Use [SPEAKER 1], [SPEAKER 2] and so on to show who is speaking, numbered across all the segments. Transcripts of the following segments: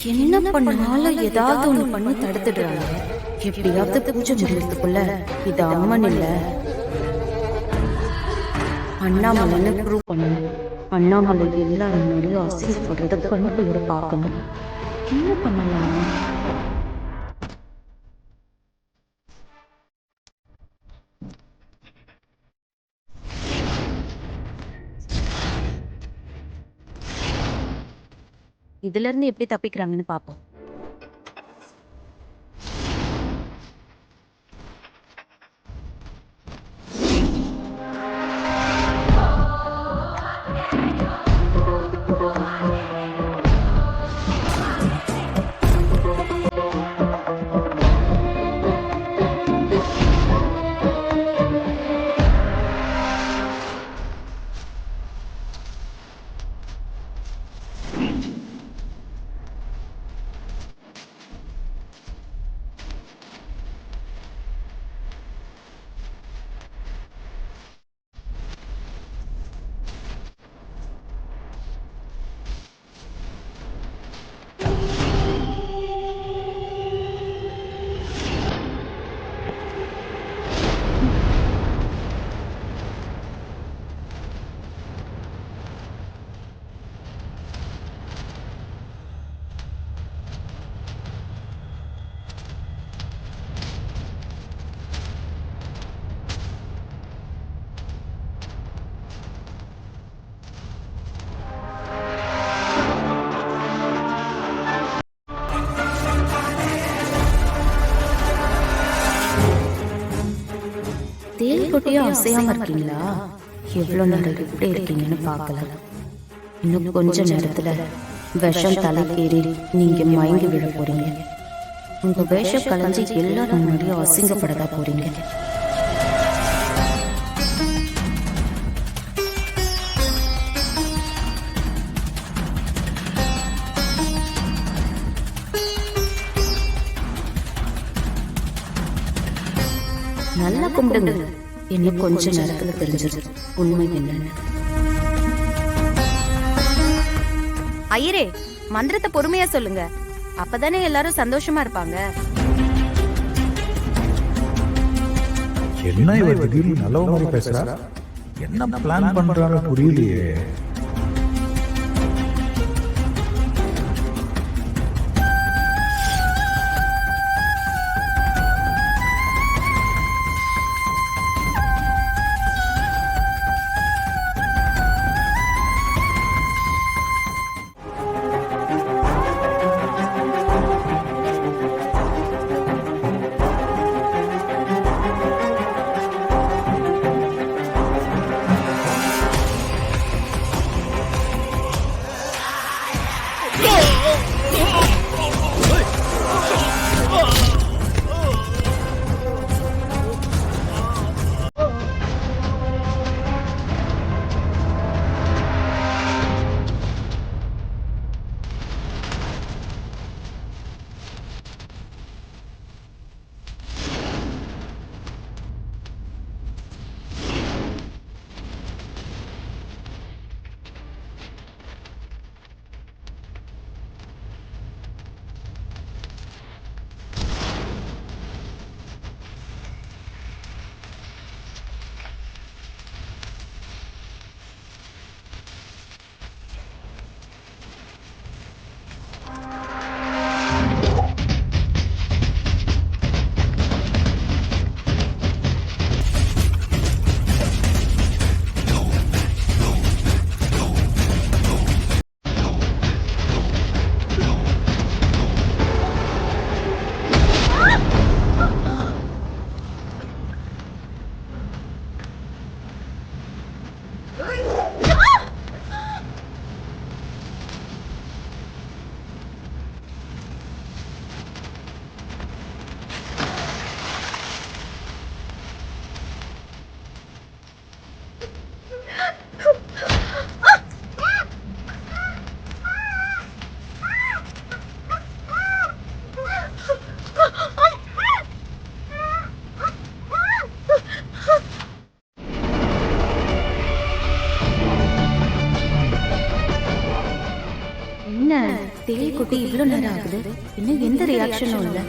[SPEAKER 1] என்ன பண்ணாலும் ஏதாவது ஒண்ணு பண்ணி தடுத்துடுறாங்க. எப்படியாவது பூஜை முடியறதுக்குள்ள இது அம்மன் இல்ல அண்ணாமலைன்னு ப்ரூவ் பண்ணணும். அண்ணாமலை எல்லாரும் முன்னாடியும் அசிங்கப்படுறத கண்களோட பார்க்கணும். என்ன பண்ணலாம்? இதுல இருந்து எப்படி தப்பிக்கிறாங்கன்னு பாப்போம். தேல் கொட்டியும் அசையாம இருக்கீங்களா? எவ்வளவு நேரம் இப்படி இருக்கீங்கன்னு பார்க்கல. இன்னும் கொஞ்ச நேரத்துல விஷம் தலைக்கேறி நீங்க மயங்கி விழ போறீங்க. உங்க வேஷம் கலைஞ்சி எல்லாரும் முன்னாடியும் அசிங்கப்படதா போறீங்க. நல்லா கும்பிடுங்க. இன்னும் கொஞ்ச நேரத்துல தெரிஞ்சிடும் உண்மை என்னன்னு. ஐயரே, மந்திரத்தை பொறுமையா சொல்லுங்க. அப்பதானே எல்லாரும் சந்தோஷமா இருப்பாங்க.
[SPEAKER 2] என்ன இவ திடீர்னு நல்ல மாதிரி பேசுறா? என்ன பிளான் பண்றான்னு புரியலையே.
[SPEAKER 1] தேள் கொட்டி இவ்வளோ நேரம் ஆகுது, இன்னும் எந்த ரியாக்ஷனும் இல்லை.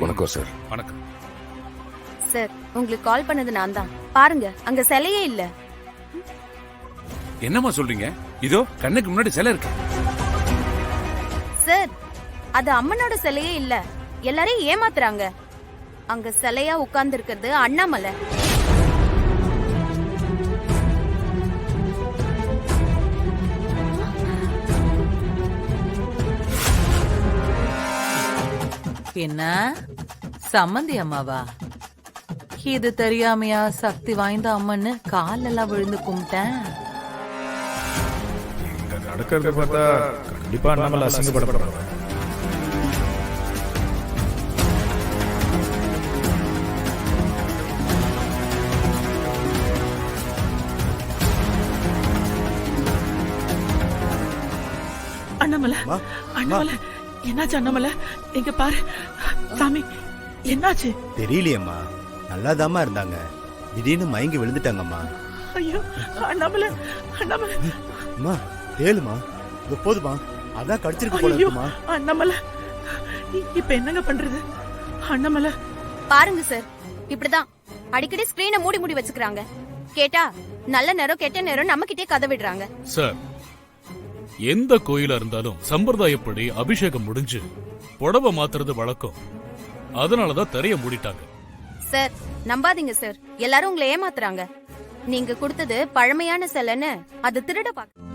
[SPEAKER 3] வணக்கம் சார்.
[SPEAKER 4] வணக்கம்
[SPEAKER 1] சார், உங்களுக்கு கால் பண்ணது நான் தான். பாருங்க, அங்க சிலையே இல்ல.
[SPEAKER 4] என்னம்மா சொல்றீங்க? இதோ கண்ணுக்கு முன்னாடி சிலை இருக்கு.
[SPEAKER 1] சார், அது அம்மனோட சிலையே இல்ல. எல்லாரையும் ஏமாத்துறாங்க. அங்க சிலையா உட்கார்ந்து இருக்கிறது அண்ணாமலை.
[SPEAKER 5] என்ன சம்மந்தி அம்மாவா? இது தெரியாமையா சக்தி வாய்ந்த அம்மன்னு காலெல்லாம் விழுந்து கும்பிட்டேன்.
[SPEAKER 2] இங்க நடக்கிறத பார்த்தா கண்டிப்பா நம்மள அசிங்கப்படப்படுறோம்.
[SPEAKER 6] அண்ணாமலை, அண்ணாமலை, என்னாச்சு அண்ணாமலை? எங்க பாரு சாமி, என்னாச்சு?
[SPEAKER 7] தெரியலையம்மா, நல்லாதாம்மா இருந்தாங்க, திடீர்னு மயங்கி விழுந்துட்டாங்கம்மா.
[SPEAKER 6] ஐயோ அண்ணாமலை, அண்ணாமலை.
[SPEAKER 7] அம்மா ஏழுமா, இது போதுமா, அதான் கடிச்சிருக்கு போல
[SPEAKER 6] ஐயோ
[SPEAKER 7] இருக்குமா.
[SPEAKER 6] அண்ணாமலை, இப்ப என்னங்க பண்றது? அண்ணாமலை,
[SPEAKER 1] பாருங்க சார், இப்படிதான் அடிக்கடி ஸ்கிரீனை மூடி மூடி வச்சுக்கிறாங்க. கேட்டா நல்ல நேரம் கெட்ட நேரம் நம்ம கிட்டே கதை விடுறாங்க.
[SPEAKER 8] சார், எந்த கோயிலா இருந்தாலும் சம்பிரதாயப்படி அபிஷேகம் முடிஞ்சு புடவை மாத்துறது வழக்கம். அதனாலதான் திரைய மூடிட்டாங்க.
[SPEAKER 1] சார், நம்பாதீங்க சார், எல்லாரும் உங்களை ஏமாத்துறாங்க. நீங்க கொடுத்தது பழமையான சிலைன்னு அது திருட பாக்க